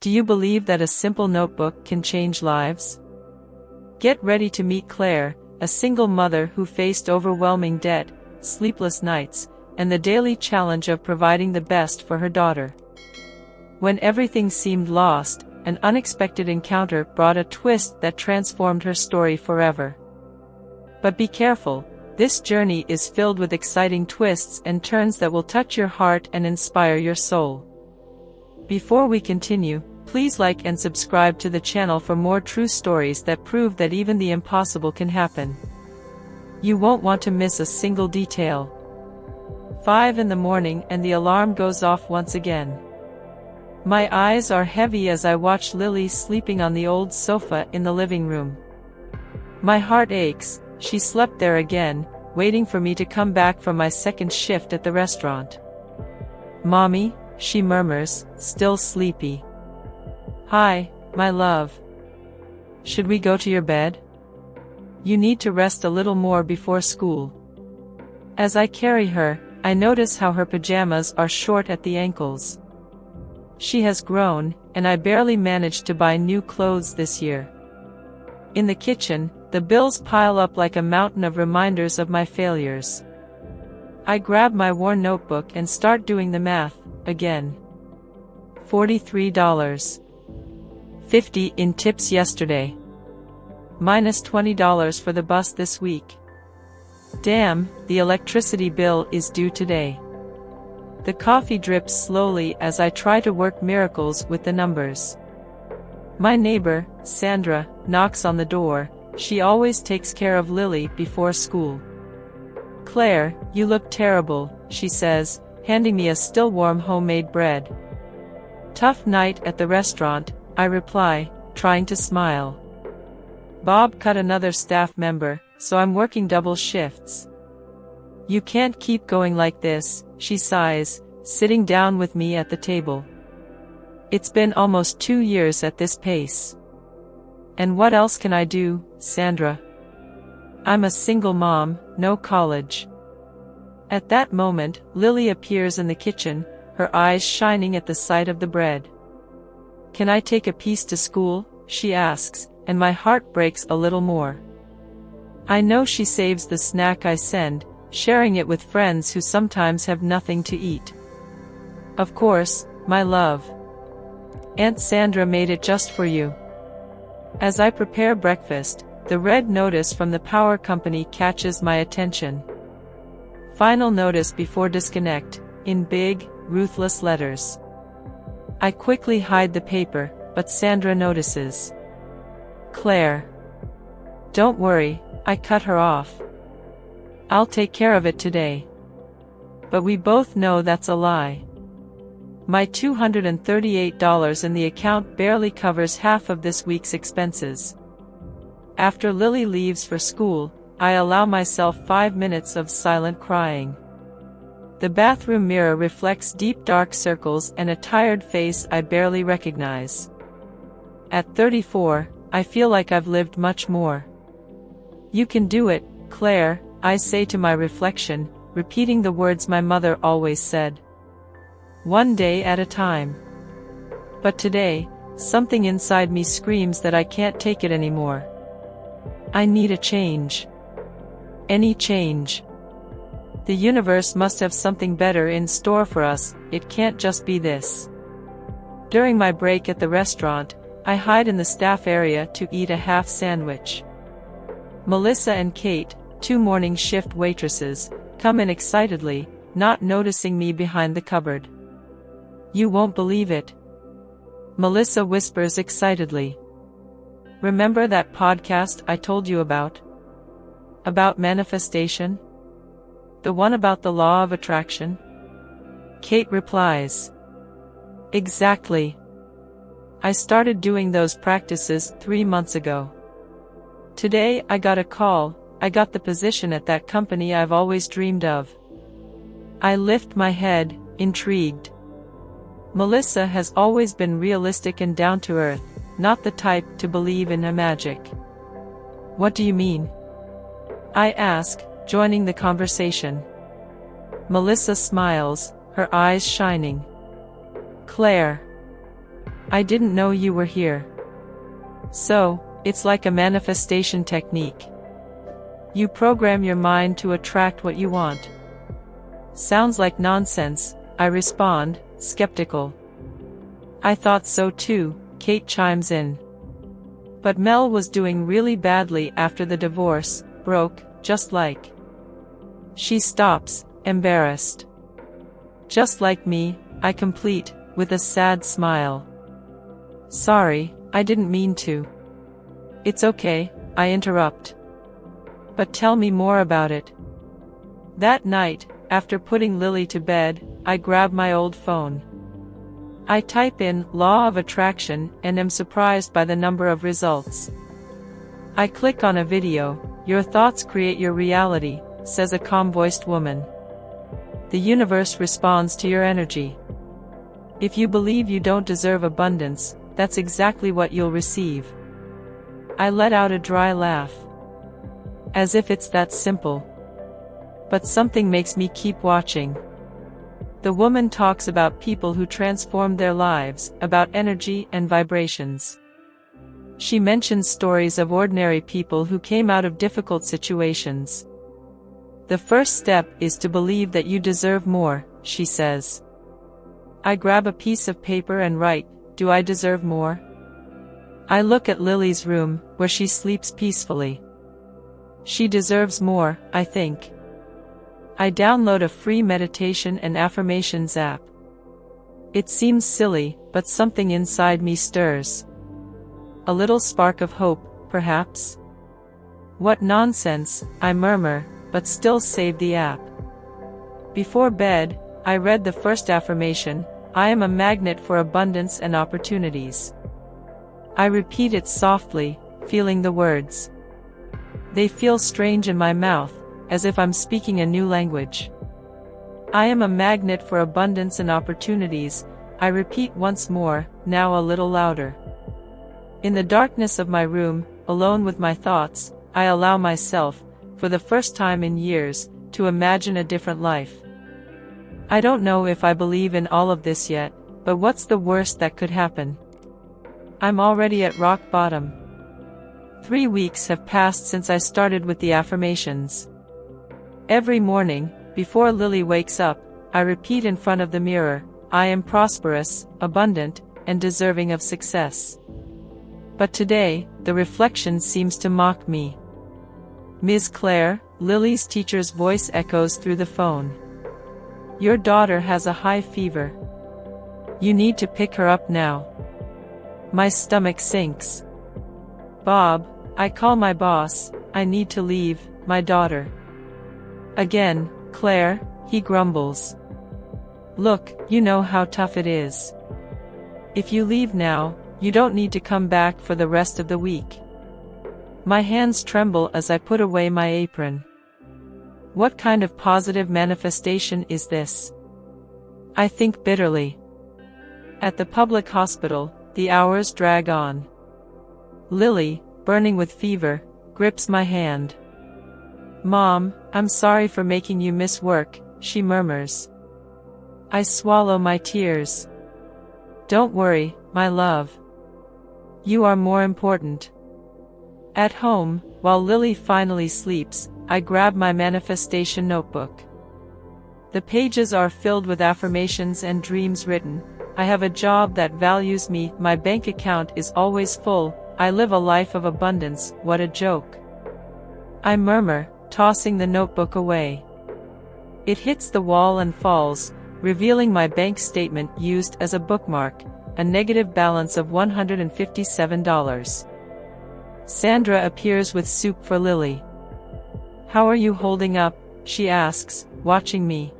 Do you believe that a simple notebook can change lives? Get ready to meet Claire, a single mother who faced overwhelming debt, sleepless nights, and the daily challenge of providing the best for her daughter. When everything seemed lost, an unexpected encounter brought a twist that transformed her story forever. But be careful, this journey is filled with exciting twists and turns that will touch your heart and inspire your soul. Before we continue, please like and subscribe to the channel for more true stories that prove that even the impossible can happen. You won't want to miss a single detail. 5 in the morning and the alarm goes off once again. My eyes are heavy as I watch Lily sleeping on the old sofa in the living room. My heart aches. She slept there again, waiting for me to come back from my second shift at the restaurant. "Mommy," she murmurs, still sleepy. "Hi, my love. Should we go to your bed? You need to rest a little more before school." As I carry her, I notice how her pajamas are short at the ankles. She has grown, and I barely managed to buy new clothes this year. In the kitchen, the bills pile up like a mountain of reminders of my failures. I grab my worn notebook and start doing the math, again. $43.50 in tips yesterday. Minus $20 for the bus this week. Damn, the electricity bill is due today. The coffee drips slowly as I try to work miracles with the numbers. My neighbor, Sandra, knocks on the door. She always takes care of Lily before school. "Claire, you look terrible," she says, handing me a still warm homemade bread. "Tough night at the restaurant," I reply, trying to smile. "Bob cut another staff member, so I'm working double shifts." "You can't keep going like this," she sighs, sitting down with me at the table. "It's been almost 2 years at this pace." "And what else can I do, Sandra? I'm a single mom, no college." At that moment, Lily appears in the kitchen, her eyes shining at the sight of the bread. "Can I take a piece to school?" she asks, and my heart breaks a little more. I know she saves the snack I send, sharing it with friends who sometimes have nothing to eat. "Of course, my love. Aunt Sandra made it just for you." As I prepare breakfast, the red notice from the power company catches my attention. "Final notice before disconnect," in big, ruthless letters. I quickly hide the paper, but Sandra notices. "Claire." "Don't worry," I cut her off. "I'll take care of it today." But we both know that's a lie. My $238 in the account barely covers half of this week's expenses. After Lily leaves for school, I allow myself 5 minutes of silent crying. The bathroom mirror reflects deep dark circles and a tired face I barely recognize. At 34, I feel like I've lived much more. "You can do it, Claire," I say to my reflection, repeating the words my mother always said. "One day at a time." But today, something inside me screams that I can't take it anymore. I need a change. Any change. The universe must have something better in store for us, it can't just be this. During my break at the restaurant, I hide in the staff area to eat a half sandwich. Melissa and Kate, 2 morning shift waitresses, come in excitedly, not noticing me behind the cupboard. "You won't believe it," Melissa whispers excitedly. "Remember that podcast I told you about? About manifestation? The one about the law of attraction?" Kate replies. "Exactly. I started doing those practices 3 months ago. Today I got a call, I got the position at that company I've always dreamed of." I lift my head, intrigued. Melissa has always been realistic and down to earth, not the type to believe in a magic. "What do you mean?" I ask, joining the conversation. Melissa smiles, her eyes shining. "Claire, I didn't know you were here. So, it's like a manifestation technique. You program your mind to attract what you want. Sounds like nonsense, I respond, skeptical. I thought so too, Kate chimes in. But Mel was doing really badly after the divorce, broke, just like. She stops, embarrassed. Just like me, I complete, with a sad smile. Sorry, I didn't mean to. It's okay, I interrupt. But tell me more about it. That night, after putting Lily to bed, I grab my old phone. I type in law of attraction and am surprised by the number of results. I click on a video. Your thoughts create your reality, says a calm-voiced woman. The universe responds to your energy. If you believe you don't deserve abundance, that's exactly what you'll receive. I let out a dry laugh. As if it's that simple. But something makes me keep watching. The woman talks about people who transformed their lives, about energy and vibrations. She mentions stories of ordinary people who came out of difficult situations. The first step is to believe that you deserve more, she says. I grab a piece of paper and write, do I deserve more? I look at Lily's room, where she sleeps peacefully. She deserves more, I think. I download a free meditation and affirmations app. It seems silly, but something inside me stirs. A little spark of hope, perhaps? What nonsense, I murmur, but still save the app. Before bed, I read the first affirmation, I am a magnet for abundance and opportunities. I repeat it softly, feeling the words. They feel strange in my mouth, as if I'm speaking a new language. I am a magnet for abundance and opportunities, I repeat once more, now a little louder. In the darkness of my room, alone with my thoughts, I allow myself, for the first time in years, to imagine a different life. I don't know if I believe in all of this yet, but what's the worst that could happen? I'm already at rock bottom. 3 weeks have passed since I started with the affirmations. Every morning, before Lily wakes up, I repeat in front of the mirror, I am prosperous, abundant, and deserving of success. But today, the reflection seems to mock me. Ms. Claire, Lily's teacher's voice echoes through the phone. Your daughter has a high fever. You need to pick her up now. My stomach sinks. Bob, I call my boss, I need to leave, my daughter. Again, Claire, he grumbles. Look, you know how tough it is. If you leave now, you don't need to come back for the rest of the week. My hands tremble as I put away my apron. What kind of positive manifestation is this? I think bitterly. At the public hospital, the hours drag on. Lily, burning with fever, grips my hand. Mom, I'm sorry for making you miss work, she murmurs. I swallow my tears. Don't worry, my love. You are more important. At home, while Lily finally sleeps, I grab my manifestation notebook. The pages are filled with affirmations and dreams written. I have a job that values me, my bank account is always full, I live a life of abundance, what a joke. I murmur, tossing the notebook away. It hits the wall and falls, revealing my bank statement used as a bookmark, a negative balance of $157. Sandra appears with soup for Lily. How are you holding up? She asks, watching me.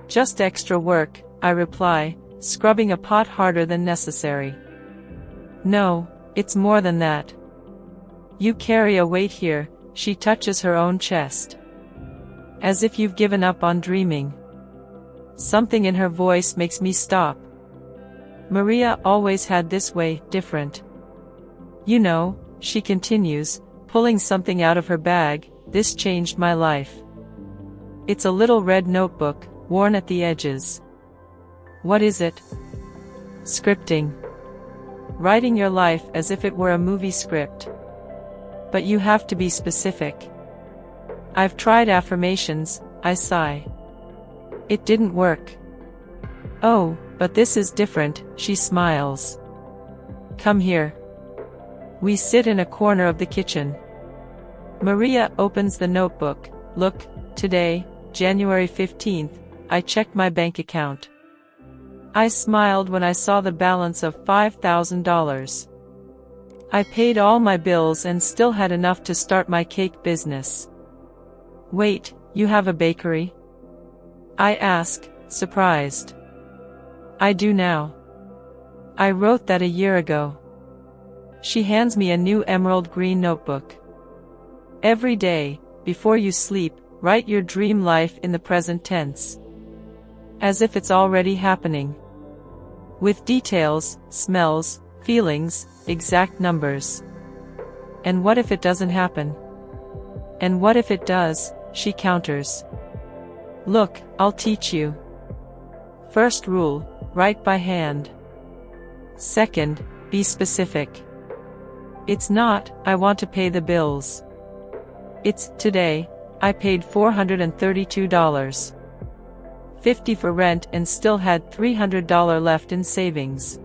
Just extra work, I reply, scrubbing a pot harder than necessary. No, it's more than that. You carry a weight here, she touches her own chest. As if you've given up on dreaming. Something in her voice makes me stop. Maria always had this way, different. You know, she continues, pulling something out of her bag, this changed my life. It's a little red notebook, worn at the edges. What is it? Scripting. writing your life as if it were a movie script. But you have to be specific. I've tried affirmations, I sigh. It didn't work. Oh, but this is different, she smiles. Come here. We sit in a corner of the kitchen. Maria opens the notebook. Look, today, January 15th, I checked my bank account. I smiled when I saw the balance of $5,000. I paid all my bills and still had enough to start my cake business. Wait, you have a bakery? I ask, surprised. I do now. I wrote that a year ago. She hands me a new emerald green notebook. Every day, before you sleep, write your dream life in the present tense. As if it's already happening. With details, smells, feelings, exact numbers. And what if it doesn't happen? And what if it does, she counters. Look, I'll teach you. First rule, write by hand. Second, be specific. It's not, I want to pay the bills. It's, today, I paid $432. $50 for rent and still had $300 left in savings.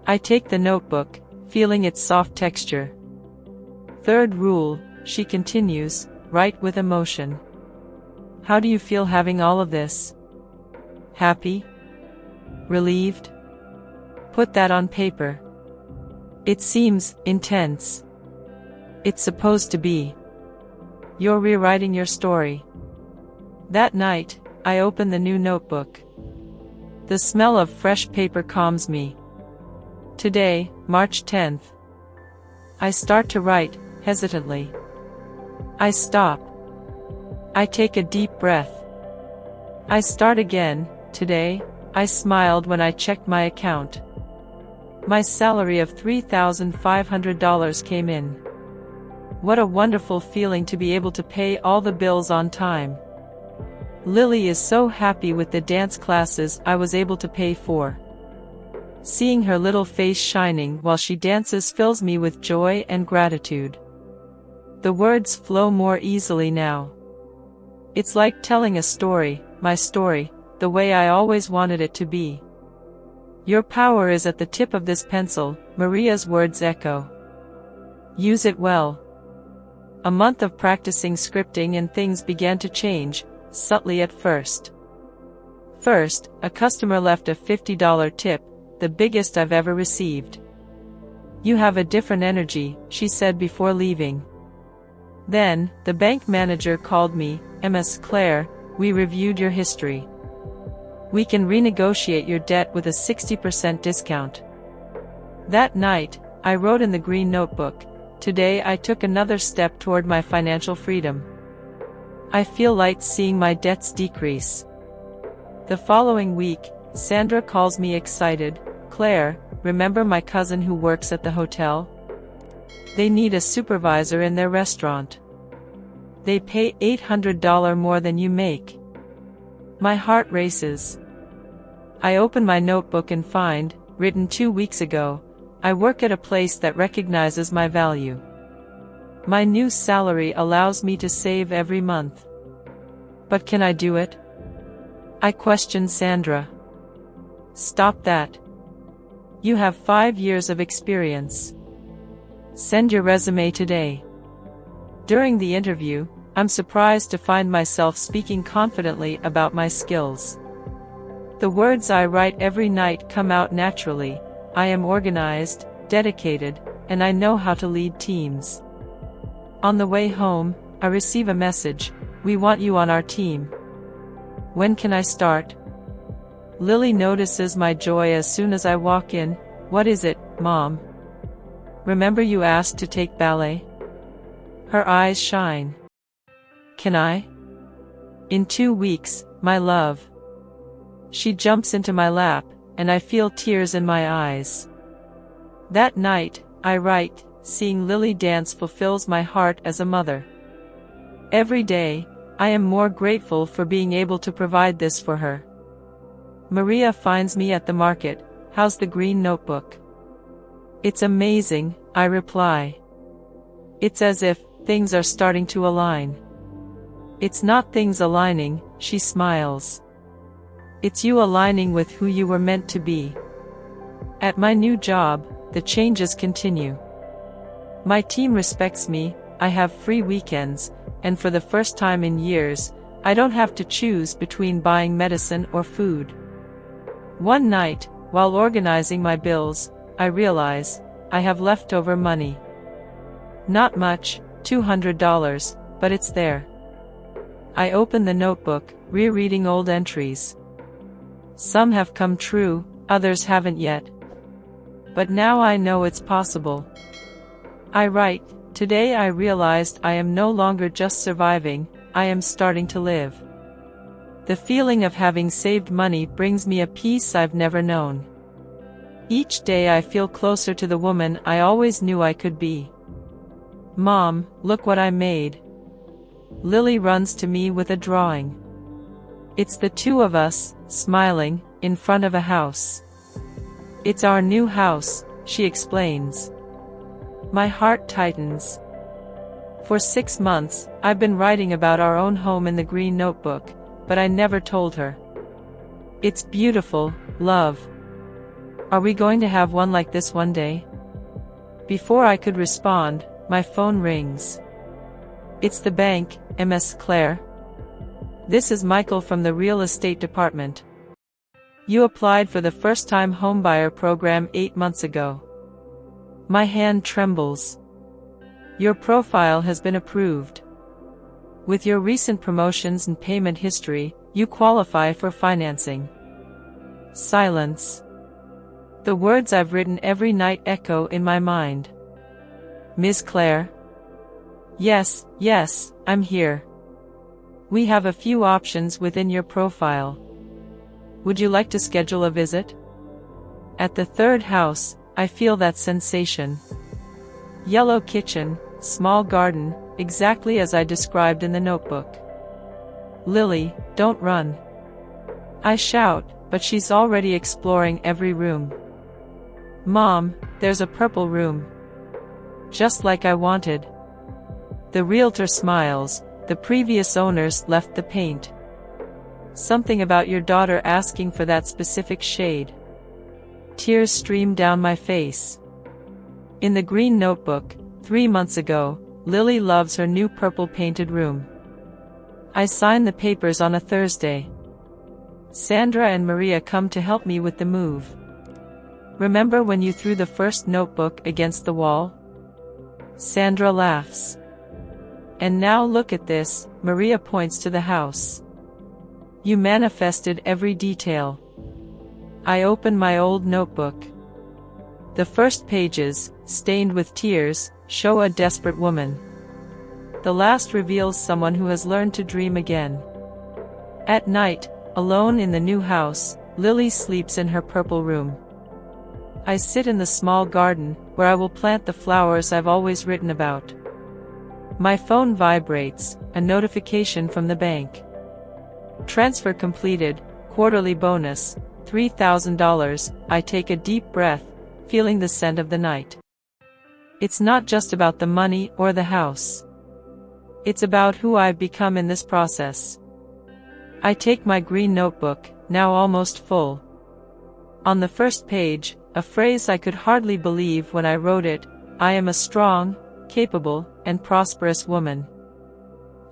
I take the notebook, feeling its soft texture. Third rule, she continues, write with emotion. How do you feel having all of this? Happy? Relieved? Put that on paper. It seems intense. It's supposed to be. You're rewriting your story. That night, I open the new notebook. The smell of fresh paper calms me. Today, March 10th. I start to write, hesitantly. I stop. I take a deep breath. I start again. Today, I smiled when I checked my account. My salary of $3,500 came in. What a wonderful feeling to be able to pay all the bills on time. Lily is so happy with the dance classes I was able to pay for. Seeing her little face shining while she dances fills me with joy and gratitude. The words flow more easily now. It's like telling a story, my story, the way I always wanted it to be. Your power is at the tip of this pencil, Maria's words echo. Use it well. A month of practicing scripting and things began to change, subtly at first. First, a customer left a $50 tip, the biggest I've ever received. You have a different energy, she said before leaving. Then, the bank manager called me, Ms. Claire, we reviewed your history. We can renegotiate your debt with a 60% discount. That night, I wrote in the green notebook, today I took another step toward my financial freedom. I feel light seeing my debts decrease. The following week, Sandra calls me excited, Claire, remember my cousin who works at the hotel? They need a supervisor in their restaurant. They pay $800 more than you make. My heart races. I open my notebook and find, written 2 weeks ago, I work at a place that recognizes my value. My new salary allows me to save every month. But can I do it? I question Sandra. Stop that. You have 5 years of experience. Send your resume today. During the interview, I'm surprised to find myself speaking confidently about my skills. The words I write every night come out naturally. I am organized, dedicated, and I know how to lead teams. On the way home, I receive a message, we want you on our team. When can I start? Lily notices my joy as soon as I walk in. What is it, Mom? Remember you asked to take ballet? Her eyes shine. Can I? In 2 weeks, my love. She jumps into my lap, and I feel tears in my eyes. That night, I write, seeing Lily dance fulfills my heart as a mother. Every day, I am more grateful for being able to provide this for her. Maria finds me at the market. How's the green notebook? It's amazing, I reply. It's as if things are starting to align. It's not things aligning, she smiles. It's you aligning with who you were meant to be. At my new job, the changes continue. My team respects me, I have free weekends, and for the first time in years, I don't have to choose between buying medicine or food. One night, while organizing my bills, I realize I have leftover money. Not much, $200, but it's there. I open the notebook, rereading old entries. Some have come true, others haven't yet. But now I know it's possible. I write, today I realized I am no longer just surviving, I am starting to live. The feeling of having saved money brings me a peace I've never known. Each day I feel closer to the woman I always knew I could be. Mom, look what I made. Lily runs to me with a drawing. It's the two of us, smiling, in front of a house. It's our new house, she explains. My heart tightens. For 6 months, I've been writing about our own home in the green notebook, but I never told her. It's beautiful, love. Are we going to have one like this one day? Before I could respond, my phone rings. It's the bank, Ms. Claire. This is Michael from the real estate department. You applied for the first-time homebuyer program 8 months ago. My hand trembles. Your profile has been approved. With your recent promotions and payment history, you qualify for financing. Silence. The words I've written every night echo in my mind. Ms. Claire? Yes, I'm here. We have a few options within your profile. Would you like to schedule a visit? At the third house, I feel that sensation. Yellow kitchen, small garden, exactly as I described in the notebook. Lily, don't run. I shout, but she's already exploring every room. Mom, there's a purple room. Just like I wanted. The realtor smiles, the previous owners left the paint. Something about your daughter asking for that specific shade. Tears stream down my face. In the green notebook, 3 months ago, Lily loves her new purple painted room. I sign the papers on a Thursday. Sandra and Maria come to help me with the move. Remember when you threw the first notebook against the wall? Sandra laughs. And now look at this, Maria points to the house. You manifested every detail. I open my old notebook. The first pages, stained with tears, show a desperate woman. The last reveals someone who has learned to dream again. At night, alone in the new house, Lily sleeps in her purple room. I sit in the small garden, where I will plant the flowers I've always written about. My phone vibrates, a notification from the bank. Transfer completed, quarterly bonus, $3,000, I take a deep breath, feeling the scent of the night. It's not just about the money or the house. It's about who I've become in this process. I take my green notebook, now almost full. On the first page, a phrase I could hardly believe when I wrote it, I am a strong, capable, and prosperous woman.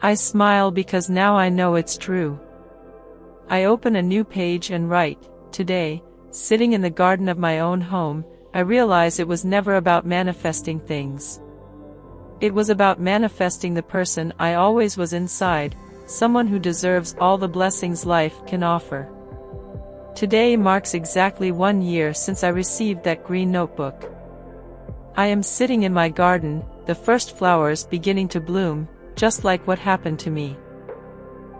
I smile because now I know it's true. I open a new page and write, today, sitting in the garden of my own home, I realize it was never about manifesting things. It was about manifesting the person I always was inside, someone who deserves all the blessings life can offer. Today marks exactly 1 year since I received that green notebook. I am sitting in my garden, the first flowers beginning to bloom, just like what happened to me.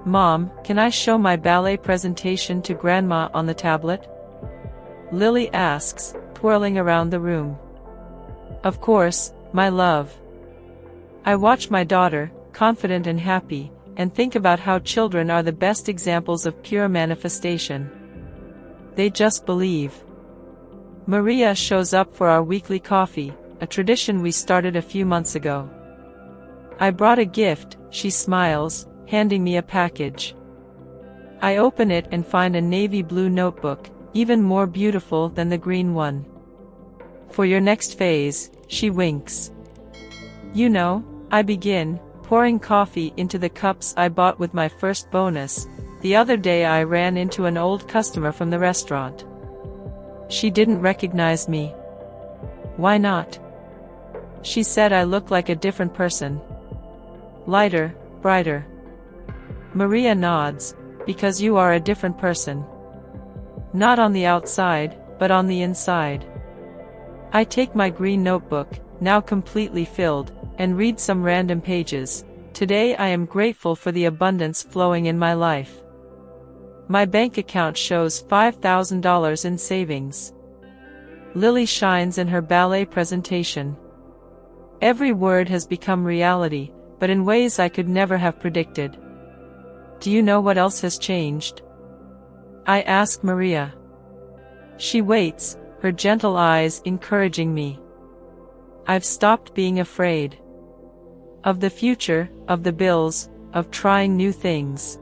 Mom, can I show my ballet presentation to Grandma on the tablet? Lily asks, twirling around the room. Of course, my love. I watch my daughter, confident and happy, and think about how children are the best examples of pure manifestation. They just believe. Maria shows up for our weekly coffee, a tradition we started a few months ago. I brought a gift, she smiles, handing me a package. I open it and find a navy blue notebook, even more beautiful than the green one. For your next phase, she winks. You know, I begin, pouring coffee into the cups I bought with my first bonus. The other day I ran into an old customer from the restaurant. She didn't recognize me. Why not? She said I look like a different person. Lighter, brighter. Maria nods, because you are a different person. Not on the outside, but on the inside. I take my green notebook, now completely filled, and read some random pages. Today I am grateful for the abundance flowing in my life. My bank account shows $5,000 in savings. Lily shines in her ballet presentation. Every word has become reality, but in ways I could never have predicted. Do you know what else has changed? I ask Maria. She waits, her gentle eyes encouraging me. I've stopped being afraid. Of the future, of the bills, of trying new things.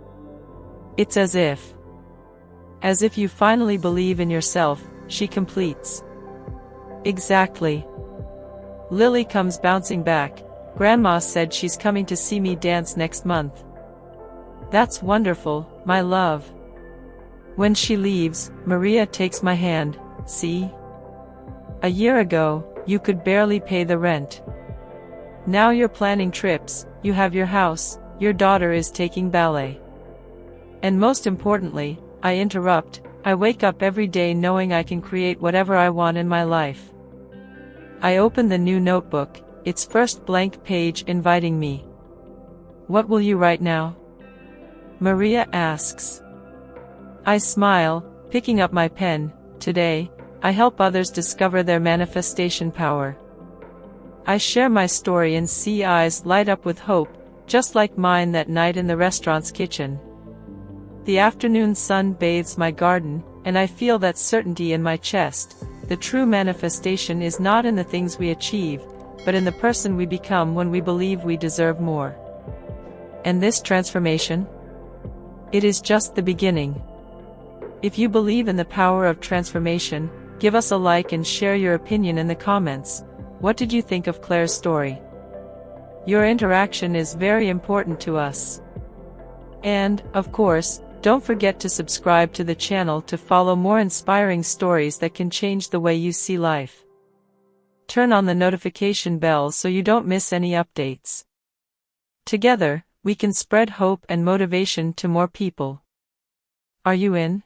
It's as if you finally believe in yourself, she completes. Exactly. Lily comes bouncing back. Grandma said she's coming to see me dance next month. That's wonderful, my love. When she leaves, Maria takes my hand. See? A year ago, you could barely pay the rent. Now you're planning trips, you have your house, your daughter is taking ballet. And most importantly, I interrupt, I wake up every day knowing I can create whatever I want in my life. I open the new notebook, its first blank page inviting me. What will you write now? Maria asks. I smile, picking up my pen. Today, I help others discover their manifestation power. I share my story and see eyes light up with hope, just like mine that night in the restaurant's kitchen. The afternoon sun bathes my garden, and I feel that certainty in my chest. The true manifestation is not in the things we achieve, but in the person we become when we believe we deserve more. And this transformation? It is just the beginning. If you believe in the power of transformation, give us a like and share your opinion in the comments. What did you think of Claire's story? Your interaction is very important to us. And, of course, don't forget to subscribe to the channel to follow more inspiring stories that can change the way you see life. Turn on the notification bell so you don't miss any updates. Together, we can spread hope and motivation to more people. Are you in?